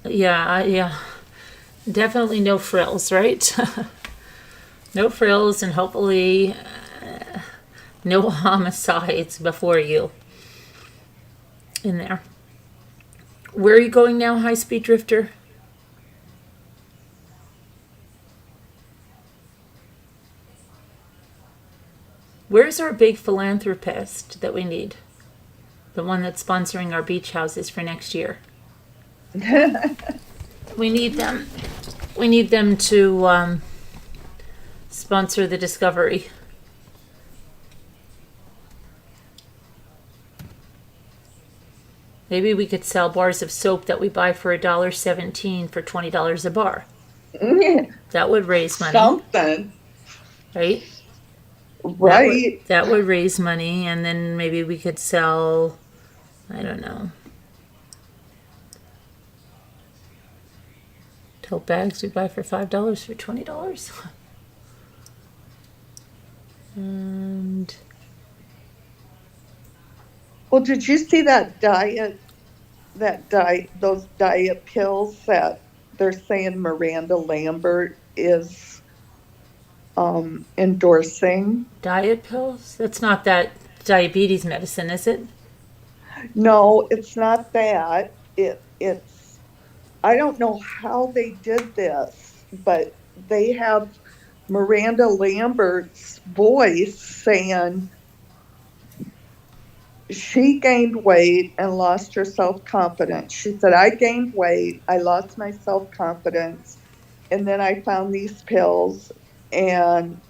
Yeah. Definitely no frills, right? No frills, and hopefully no homicides before you in there. Where are you going now, High Speed Drifter? Where's our big philanthropist that we need? The one that's sponsoring our beach houses for next year. We need them. We need them to sponsor the Discovery. Maybe we could sell bars of soap that we buy for $1.17 for $20 a bar. That would raise money. Something. Right? Right. That would raise money, and then maybe we could sell, I don't know, tote bags we buy for $5 for $20. And Well, did you see that those diet pills that they're saying Miranda Lambert is endorsing? diet pills? That's not that diabetes medicine, is it? No, it's not that. It's I don't know how they did this, but they have Miranda Lambert's voice saying she gained weight and lost her self-confidence. She said, I gained weight, I lost my self-confidence, and then I found these pills and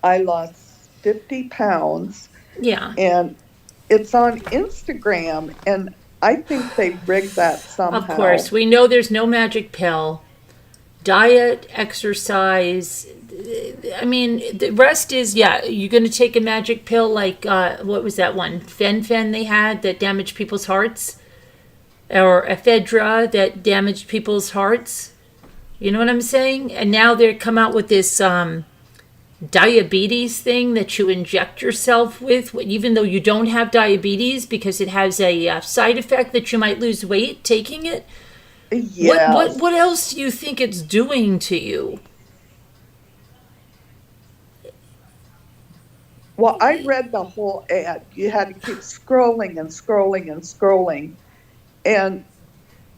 I lost 50 pounds. Yeah. And it's on Instagram, and I think they rigged that somehow. Of course. We know there's no magic pill. Diet, exercise. I mean, the rest is, you're going to take a magic pill like, what was that one? Fen they had that damaged people's hearts? Or ephedra that damaged people's hearts? You know what I'm saying? And now they're come out with this diabetes thing that you inject yourself with, even though you don't have diabetes, because it has a side effect that you might lose weight taking it. Yes. What else do you think it's doing to you? Well, I read the whole ad. You had to keep scrolling and scrolling and scrolling. And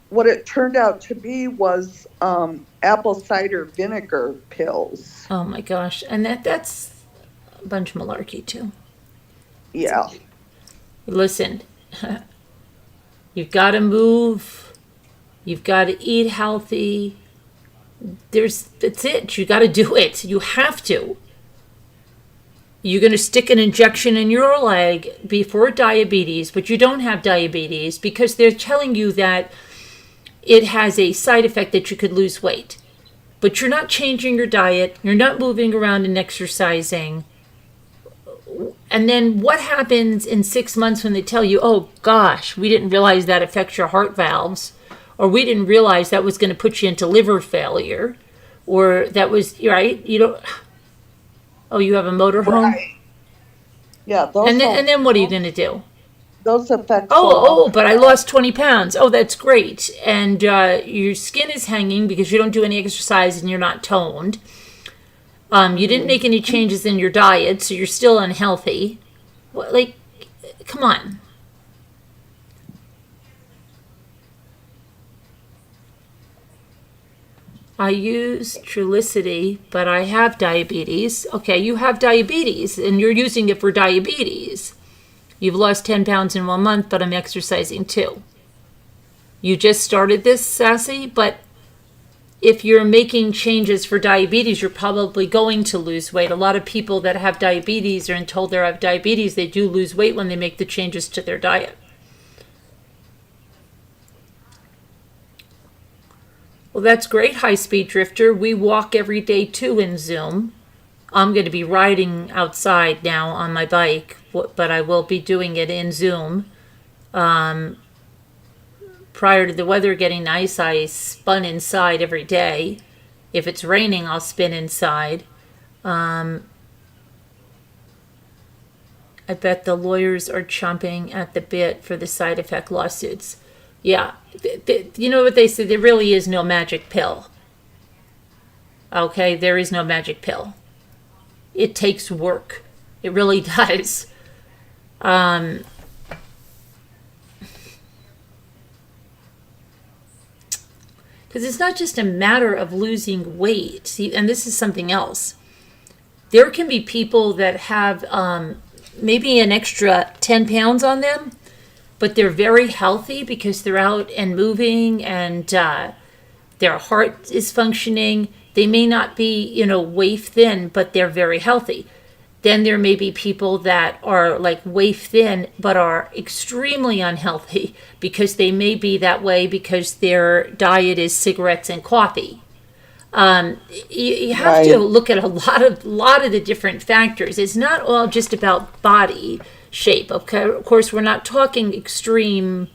what it turned out to be was apple cider vinegar pills. Oh my gosh. And that's a bunch of malarkey too. Yeah. Listen, you've got to move You've got to eat healthy. That's it. You got to do it. You have to. You're going to stick an injection in your leg before diabetes, but you don't have diabetes because they're telling you that it has a side effect that you could lose weight. But you're not changing your diet. You're not moving around and exercising. And then what happens in 6 months when they tell you, oh gosh, we didn't realize that affects your heart valves, or we didn't realize that was going to put you into liver failure, or that was, right? You don't, oh, you have a motorhome? Right. Yeah, those And then what are you going to do? those affect Oh, but I lost 20 pounds. Oh, that's great. And your skin is hanging because you don't do any exercise and you're not toned. You didn't make any changes in your diet, so you're still unhealthy. What, like, come on. I use Trulicity, but I have diabetes. Okay, you have diabetes, and you're using it for diabetes. You've lost 10 pounds in 1 month, but I'm exercising too. You just started this, Sassy, but if you're making changes for diabetes, you're probably going to lose weight. A lot of people that have diabetes are told they have diabetes, they do lose weight when they make the changes to their diet. Well, that's great, High Speed Drifter. We walk every day too in Zoom. I'm going to be riding outside now on my bike, but I will be doing it in Zoom. Prior to the weather getting nice, I spun inside every day. If it's raining, I'll spin inside. I bet the lawyers are chomping at the bit for the side effect lawsuits. Yeah, you know what they say, there really is no magic pill. Okay, there is no magic pill. It takes work. It really does. Because it's not just a matter of losing weight. See, and this is something else. There can be people that have maybe an extra 10 pounds on them, but they're very healthy because they're out and moving and their heart is functioning. They may not be, waif thin, but they're very healthy. Then there may be people that are like waif thin, but are extremely unhealthy because they may be that way because their diet is cigarettes and coffee. You have to look at a lot of the different factors. It's not all just about body shape. Okay, of course, we're not talking extreme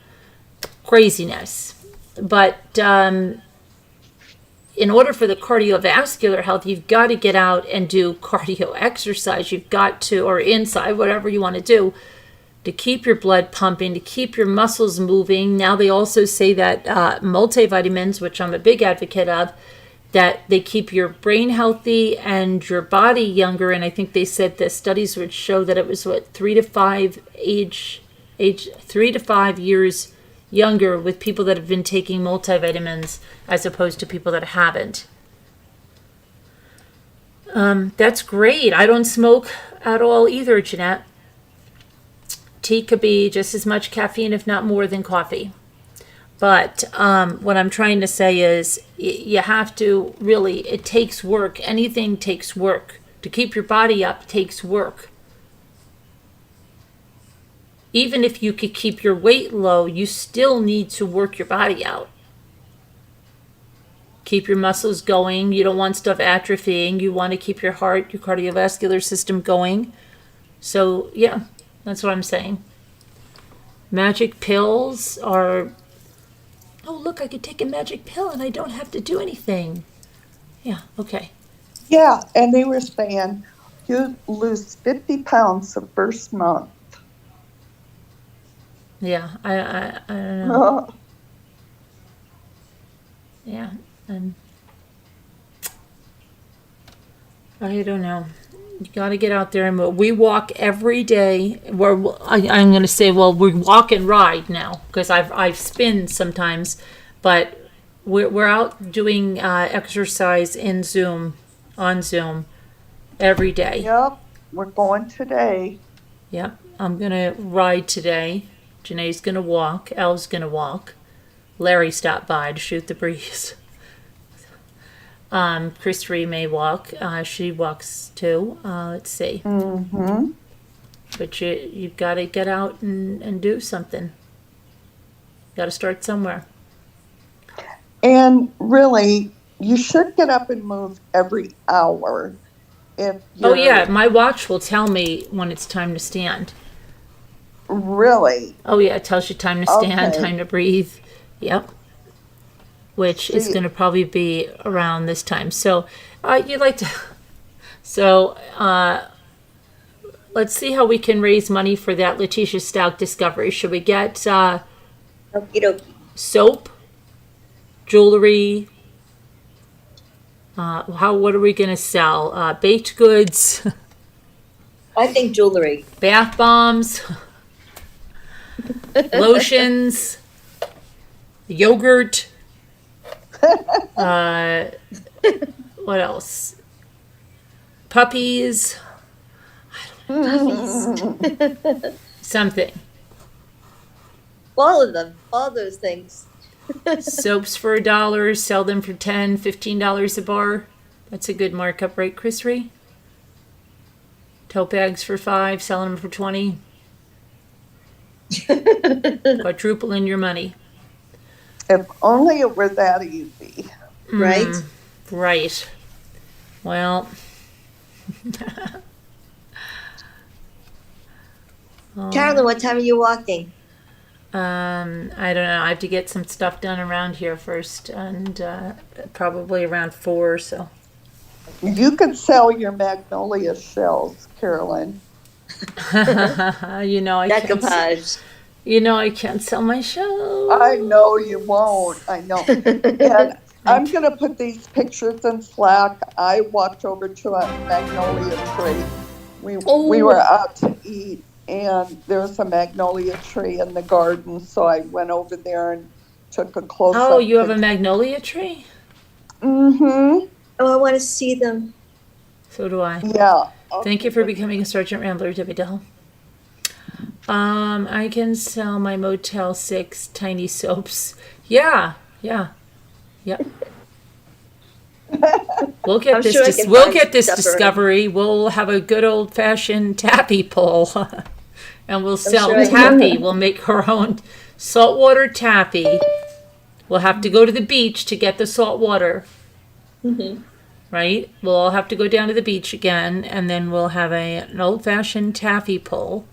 craziness, but in order for the cardiovascular health, you've got to get out and do cardio exercise. You've got to, or inside, whatever you want to do, to keep your blood pumping, to keep your muscles moving. Now they also say that multivitamins, which I'm a big advocate of, that they keep your brain healthy and your body younger. And I think they said the studies would show that it was 3 to 5 years younger with people that have been taking multivitamins as opposed to people that haven't. That's great. I don't smoke at all either, Jeanette. Tea could be just as much caffeine, if not more, than coffee. But what I'm trying to say is you have to really, it takes work. Anything takes work. To keep your body up takes work. Even if you could keep your weight low, you still need to work your body out. Keep your muscles going. You don't want stuff atrophying. You want to keep your heart, your cardiovascular system going. So, yeah, that's what I'm saying. Magic pills are... Oh, look, I could take a magic pill and I don't have to do anything. Yeah, okay. Yeah, and they were saying you lose 50 pounds the first month. Yeah, I don't know. Yeah, I don't know. You got to get out there and move. We walk every day. I'm going to say, well, we walk and ride now because I've spin sometimes, but we're out doing exercise on Zoom every day. Yep, we're going today. Yep, I'm going to ride today. Janae's going to walk. Elle's going to walk. Larry stopped by to shoot the breeze. Christopher may walk. She walks too. Let's see. Mm-hmm. But you've got to get out and do something. Got to start somewhere. And really, you should get up and move every hour. If Oh you're yeah, my watch will tell me when it's time to stand. really, Oh yeah, it tells you time to stand, Okay. time to breathe. Yep. Which is See- going to probably be around this time. So you'd like to. So let's see how we can raise money for that Letecia Stauch discovery. Should we get Okie dokie. soap, jewelry? What are we going to sell? Baked goods, I think jewelry. bath bombs, lotions, yogurt. What else? Puppies. Something. All of them. All those things. Soaps for $1, sell them for $10, $15 a bar. That's a good markup, right, Chris Ree? Tote bags for $5, selling them for $20. Quadrupling your money. if only it were that easy. Right? Right. Well. Carolyn, what time are you walking? I don't know. I have to get some stuff done around here first, and probably around 4 or so. You could sell your magnolia shells, Carolyn. You know I can't. Decoupage. You know I can't sell my show. I know you won't. I know. And I'm going to put these pictures in Slack. I walked over to a magnolia tree. We were out to eat, and there's a magnolia tree in the garden. So I went over there and took a close-up. Oh, you have a magnolia tree? Mm-hmm. Oh, I want to see them. So do I. Yeah. Thank you for becoming a Sergeant Rambler, Debbie Dell. I can sell my Motel 6 tiny soaps. Yeah. We'll get I'm this. sure I can We'll find get this stuff around. discovery. We'll have a good old fashioned taffy pull, and we'll sell sure I can. taffy. We'll make our own saltwater taffy. We'll have to go to the beach to get the salt water. Mm-hmm. Right? We'll all have to go down to the beach again, and then we'll have an old-fashioned taffy pull,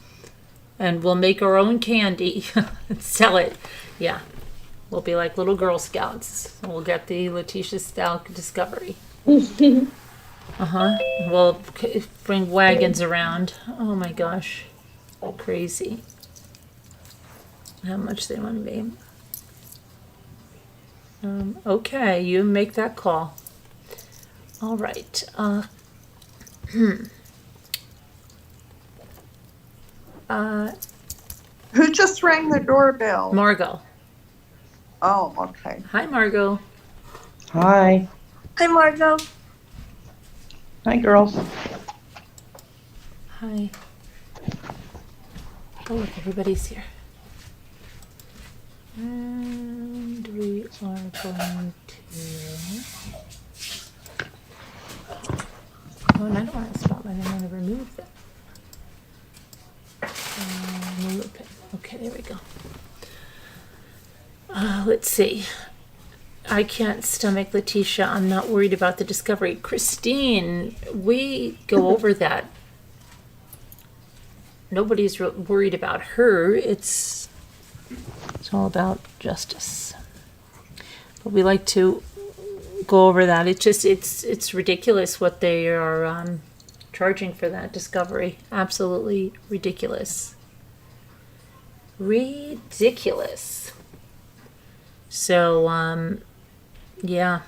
and we'll make our own candy and sell it. Yeah. We'll be like little Girl Scouts. We'll get the Letecia Stauch discovery. We'll bring wagons around. Oh my gosh. Crazy. How much they want to be. Okay, you make that call. All right. Who just rang the doorbell? Margot. Oh, okay. Hi, Margot. Hi. Hi, Margot. Hi, girls. Hi. Oh, look, everybody's here. And we are going to... Oh, and I don't want to spotlight. I want to remove that. Remove it. Okay, there we go. Let's see. I can't stomach Letecia. I'm not worried about the discovery. Christine, we go over that. Nobody's worried about her. It's all about justice. But we like to go over that. It's ridiculous what they are charging for that discovery. Absolutely ridiculous. Ridiculous. So, yeah.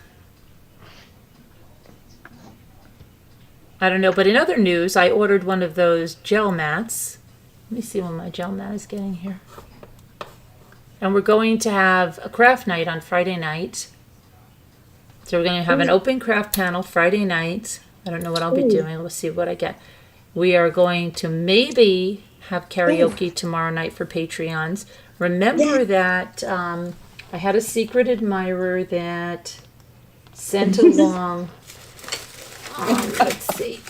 I don't know, but in other news, I ordered one of those gel mats. Let me see when my gel mat is getting here. And we're going to have a craft night on Friday night. So we're going to have an open craft panel Friday night. I don't know what I'll be doing. We'll see what I get. We are going to maybe have karaoke tomorrow night for Patreons. Remember that I had a secret admirer that sent along. Let's see.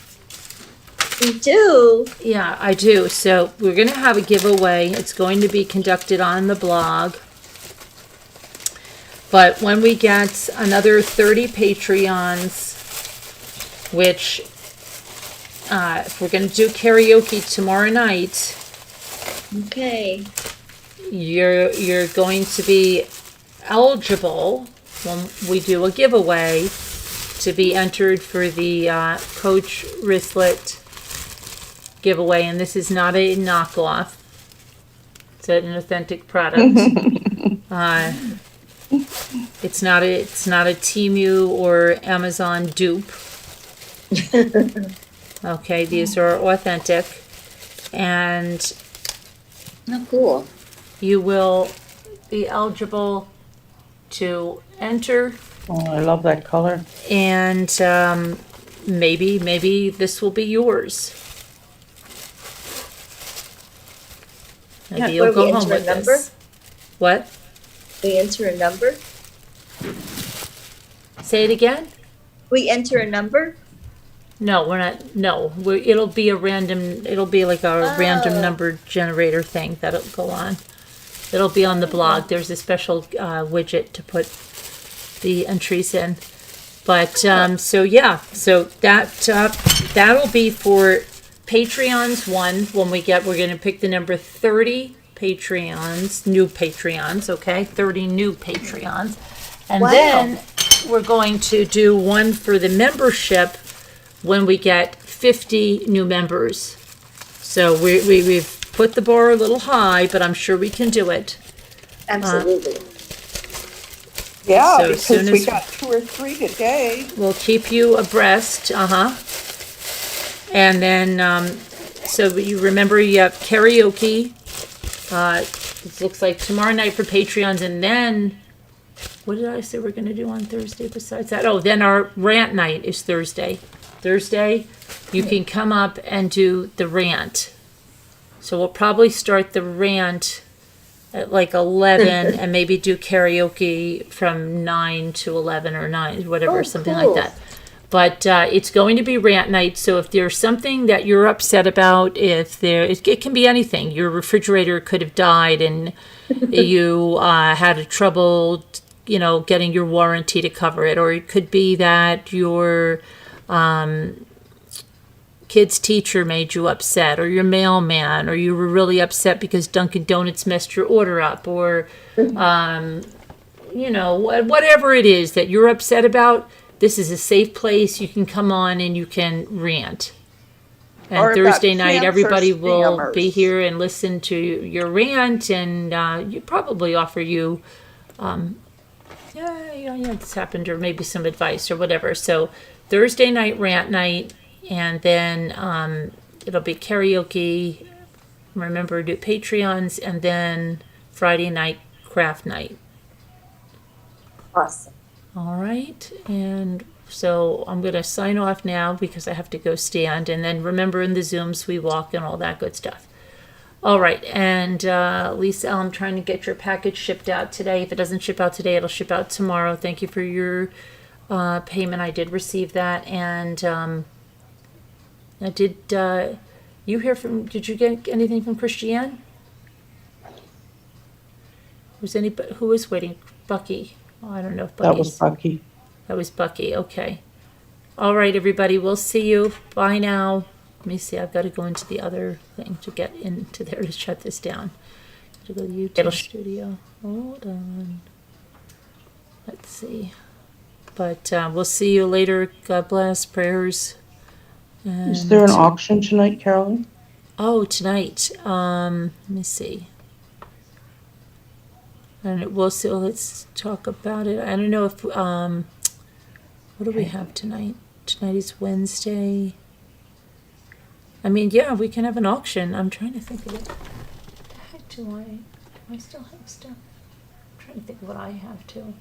You do? Yeah, I do. So we're going to have a giveaway. It's going to be conducted on the blog. But when we get another 30 Patreons, which if we're going to do karaoke tomorrow night, Okay. you're going to be eligible when we do a giveaway to be entered for the Coach Wristlet giveaway, and this is not a knockoff. It's an authentic product. It's not a Temu or Amazon dupe. Okay, these are authentic, and Oh, cool. you will be eligible to enter, Oh, I love that color. and maybe this will be yours. Maybe Yeah, you'll where go we home enter a with number? this. What? We enter a number? Say it again? We enter a number? No, we're not. No, it'll be a random. It'll be like a random Oh. number generator thing that'll go on. It'll be on the blog. There's a special widget to put the entries in. But so yeah, so that'll be for Patreons one. When we're going to pick the number 30 Patreons, new Patreons. Okay, 30 new Patreons, and Wow. then we're going to do one for the membership when we get 50 new members. So we've put the bar a little high, but I'm sure we can do it. Absolutely. Yeah, So as soon because we as- got 2 or 3 today. We'll keep you abreast. And then, so you remember you have karaoke. It looks like tomorrow night for Patreons, and then what did I say we're going to do on Thursday besides that? Oh, then our rant night is Thursday. Thursday, you can come up and do the rant. So we'll probably start the rant at like 11 and maybe do karaoke from 9 to 11 or 9, whatever, Oh, something cool. like that. But it's going to be rant night. So if there's something that you're upset about, it can be anything. Your refrigerator could have died and you had a trouble, getting your warranty to cover it. Or it could be that your kid's teacher made you upset, or your mailman, or you were really upset because Dunkin' Donuts messed your order up, or, whatever it is that you're upset about, this is a safe place. You can come on and you can rant. And Or about Thursday night, cancer everybody will scammers. be here and listen to your rant, and you probably offer you, this happened, or maybe some advice or whatever. So Thursday night, rant night, and then it'll be karaoke. Remember, do Patreons, and then Friday night, craft night. Awesome. All right, and so I'm going to sign off now because I have to go stand, and then remember in the Zooms we walk and all that good stuff. All right, and Lisa, I'm trying to get your package shipped out today. If it doesn't ship out today, it'll ship out tomorrow. Thank you for your payment. I did receive that, and did you get anything from Christiane? Who was waiting? Bucky. Oh, I don't know if That was Bucky's. Bucky. That was Bucky. Okay. All right, everybody. We'll see you. Bye now. Let me see. I've got to go into the other thing to get into there to shut this down. To go to YouTube studio. Hold on. Let's see. But we'll see you later. God bless. Prayers. Is there an auction tonight, Carolyn? Oh, tonight. Let me see. And we'll see. Let's talk about it. I don't know if what do we have tonight? Tonight is Wednesday. I mean, yeah, we can have an auction. I'm trying to think of it. What the heck do I still have stuff? I'm trying to think of what I have too.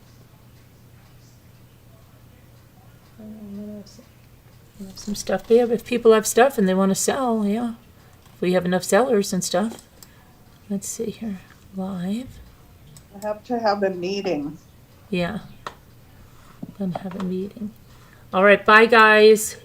I have some stuff. But yeah, if people have stuff and they want to sell, yeah. If we have enough sellers and stuff. Let's see here. Live. I have to have a meeting. Yeah. Gonna have a meeting. All right, bye guys.